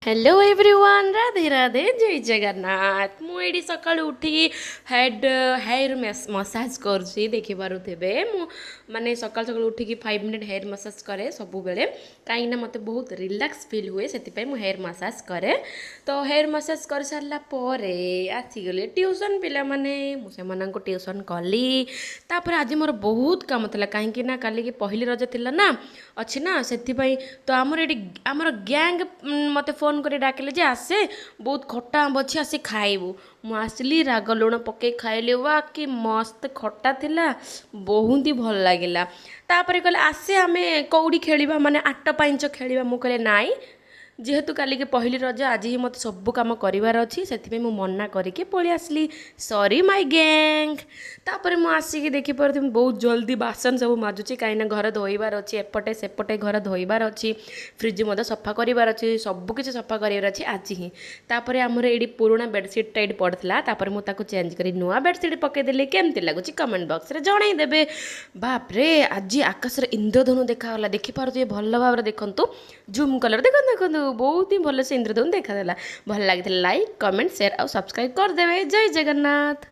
Hello everyone Radhe Radhe जय जगन्नाथ मुझे सका उठी हेयर मसाज कर देखी पारे माने सका सका उठिकी 5 मिनट हेयर मसाज करे सब बेले कहीं मत बहुत रिलैक्स फील हुए से हेयर मसाज करे तो हेयर मसाज कर सारापर आसीगले ट्यूशन पिला माने मुझे ट्यूशन कली तापर आज मोर बहुत काम था कहीं ना काली की पहली रज थिला ना अच्छी ना से तो आमर गैंग मत फोन कर डाकिले जे आसे बहुत खट्टा आंब अच्छी आसे खाइबू मुझे राग लुण पकई खाइली वा कि मस्त खट्टा थिला बहुत ही भल लगिला तापर कहले आसे आमे कौड़ी खेलिबा माने आट पाइंच खेलिबा मु कहले नाई जेहेतु काली के पहली रज आज ही मत सब कम करार अच्छी से मना करके पलि आसली सॉरी माय गैंग तापर मुझे देखिपे बहुत जल्दी बासन सब माजुची कहीं घर धोइबार अच्छी एपटे सेपटे घर धोइबार अच्छी फ्रिज मत सफा करार अच्छी सबकि सफा करार अच्छी आज ही तापर आमर ये पुराणा बेडसीटा ये पड़ता तापर मुझे चेंज कर नुआ बेडसीट पकईदेली केमती लगुच कमेंट बॉक्स रे जनईदेवे बापरे आज आकाश इंद्रधनु देखागला देखिपे भल भाव देखु जूम कलर देखो देखो बहुत ही भल से इंद्रधनु देखादेला भल लगी लाइक कमेंट शेयर और सब्सक्राइब करदे जय जगन्नाथ।